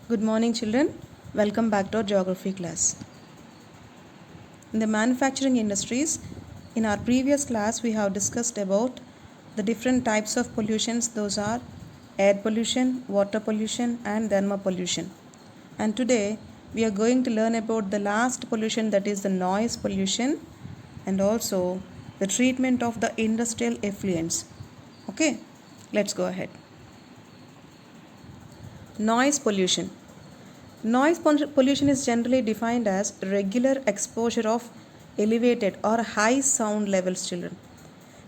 Good morning, children. Welcome back to our geography class. In the manufacturing industries, in our previous class, we have discussed about the different types of pollutions. Those are air pollution, water pollution, and thermal pollution. And today, we are going to learn about the last pollution, that is the noise pollution, and also the treatment of the industrial effluents. Okay, let's go ahead. Noise pollution. Noise pollution is generally defined as regular exposure of elevated or high sound levels, children,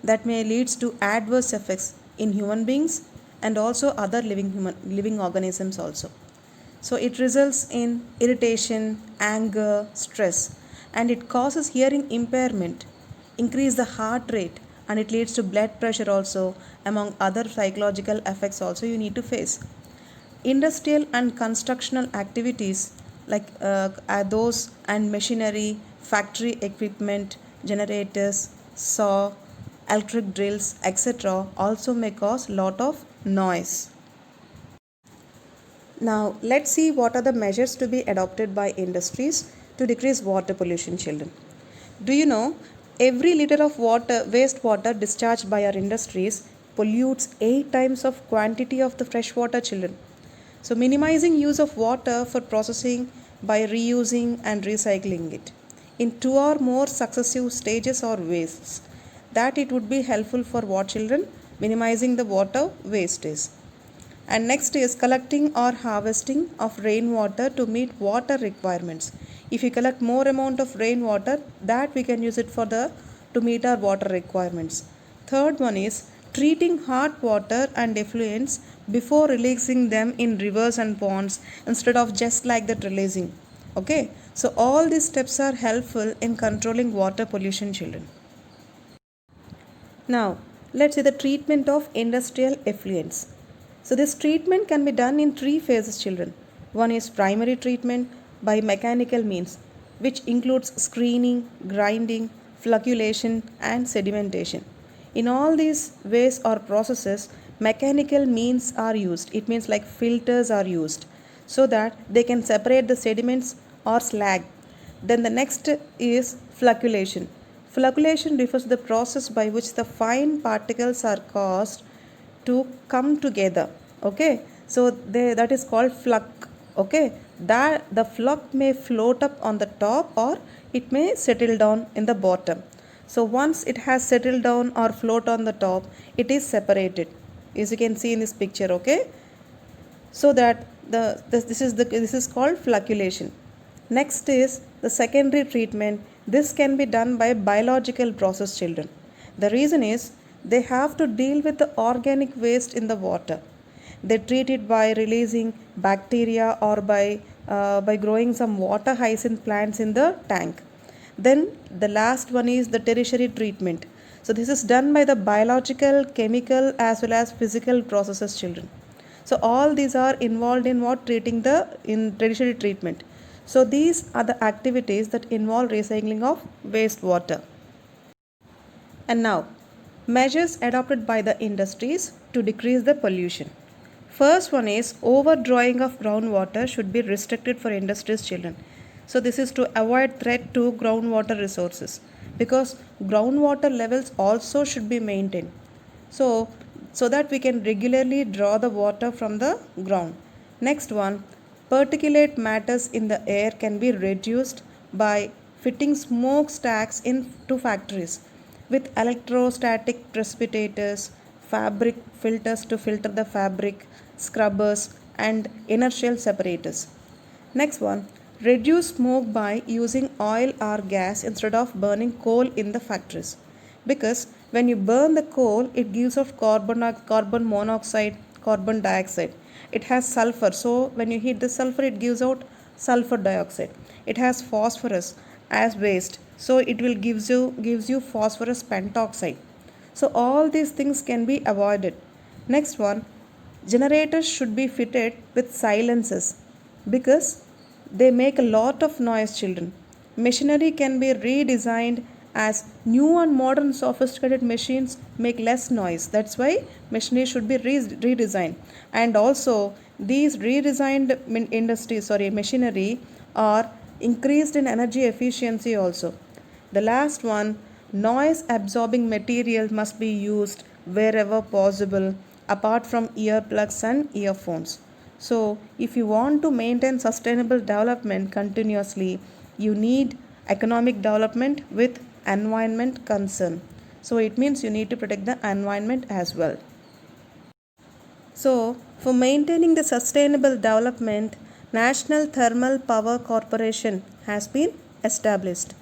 that may lead to adverse effects in human beings and also other living organisms also. So it results in irritation, anger, stress, and it causes hearing impairment, increase the heart rate, and it leads to blood pressure also, among other psychological effects also you need to face. Industrial and constructional activities like are those and machinery, factory equipment, generators, saw, electric drills, etc. also may cause lot of noise. Now let's see what are the measures to be adopted by industries to decrease water pollution, children. Do you know every liter of wastewater discharged by our industries pollutes 8 times of quantity of the fresh water, children. So minimizing use of water for processing by reusing and recycling it in two or more successive stages or wastes, that it would be helpful for what, children? Minimizing the water wastage. And next is collecting or harvesting of rainwater to meet water requirements. If you collect more amount of rainwater, that we can use it for the to meet our water requirements. Third one is treating hot water and effluents before releasing them in rivers and ponds instead of just like that releasing. Okay, so all these steps are helpful in controlling water pollution, children. Now, let's see the treatment of industrial effluents. So, this treatment can be done in three phases, children. One is primary treatment by mechanical means, which includes screening, grinding, flocculation, and sedimentation. In all these ways or processes, mechanical means are used. It means like filters are used so that they can separate the sediments or slag. Then the next is flocculation. Flocculation refers to the process by which the fine particles are caused to come together. Okay, so that is called fluck. Okay, that the fluck may float up on the top or it may settle down in the bottom. So once it has settled down or float on the top, it is separated, as you can see in this picture. Okay, so that this is called flocculation. Next is the secondary treatment. This can be done by biological process, children. The reason is they have to deal with the organic waste in the water. They treat it by releasing bacteria or by growing some water hyacinth plants in the tank. Then the last one is the tertiary treatment. So this is done by the biological, chemical as well as physical processes, children. So all these are involved in what? Treating the in tertiary treatment. So these are the activities that involve recycling of wastewater. And now, measures adopted by the industries to decrease the pollution. First one is overdrawing of groundwater should be restricted for industries, children. So this is to avoid threat to groundwater resources, because groundwater levels also should be maintained. So that we can regularly draw the water from the ground. Next one, particulate matters in the air can be reduced by fitting smokestacks into factories with electrostatic precipitators, fabric filters to filter the fabric, scrubbers, and inertial separators. Next one, reduce smoke by using oil or gas instead of burning coal in the factories. Because when you burn the coal, it gives off carbon monoxide, carbon dioxide. It has sulfur. So when you heat the sulfur, it gives out sulfur dioxide. It has phosphorus as waste. So it will gives you phosphorus pentoxide. So all these things can be avoided. Next one, generators should be fitted with silencers because they make a lot of noise, children. Machinery can be redesigned as new and modern sophisticated machines make less noise. That's why machinery should be redesigned. And also These redesigned machinery are increased in energy efficiency also. The last one, noise absorbing material must be used wherever possible apart from earplugs and earphones. So, if you want to maintain sustainable development continuously, you need economic development with environment concern. So, it means you need to protect the environment as well. So, for maintaining the sustainable development, National Thermal Power Corporation has been established.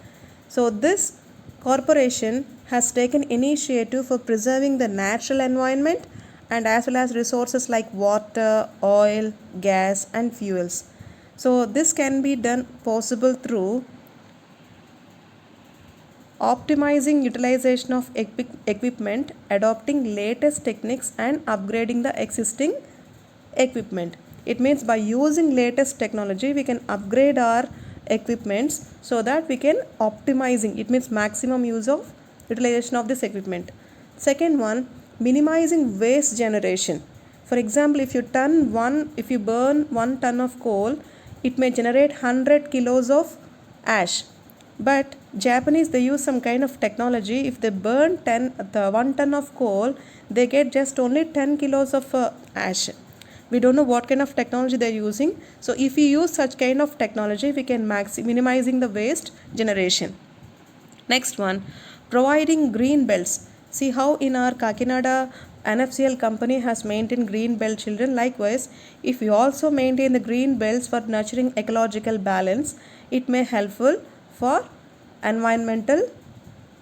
So, this corporation has taken initiative for preserving the natural environment and as well as resources like water, oil, gas, and fuels. So, this can be done possible through optimizing utilization of equipment, adopting latest techniques, and upgrading the existing equipment. It means by using latest technology, we can upgrade our equipments so that we can optimizing. It means maximum use of utilization of this equipment. Second one, minimizing waste generation. For example, if you burn 1 ton of coal, it may generate 100 kilos of ash. But Japanese, they use some kind of technology. If they burn 1 ton of coal, they get just only 10 kilos of ash. We don't know what kind of technology they're using. So if we use such kind of technology, we can minimizing the waste generation. Next one, providing green belts. See how in our Kakinada NFCL company has maintained green belt children. Likewise, if we also maintain the green belts for nurturing ecological balance, it may helpful for environmental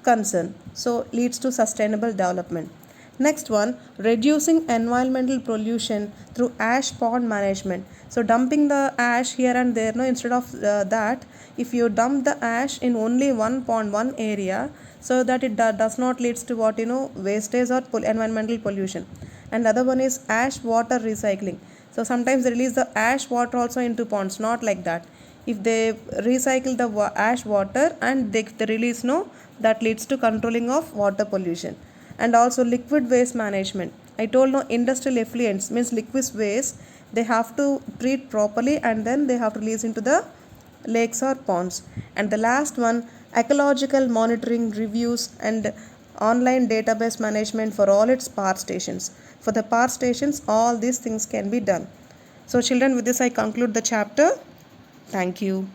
concern. So leads to sustainable development. Next one, reducing environmental pollution through ash pond management. So dumping the ash here and there, no, instead of that, if you dump the ash in only one pond, one area, so that it does not leads to wastage or environmental pollution. And the other one is ash water recycling. So sometimes they release the ash water also into ponds, not like that. If they recycle the ash water and they release, no, that leads to controlling of water pollution. And also liquid waste management. I told, no, industrial effluents means liquid waste, they have to treat properly and then they have to release into the lakes or ponds. And the last one, ecological monitoring, reviews, and online database management for all its power stations. For the power stations, all these things can be done. So children, with this I conclude the chapter. Thank you.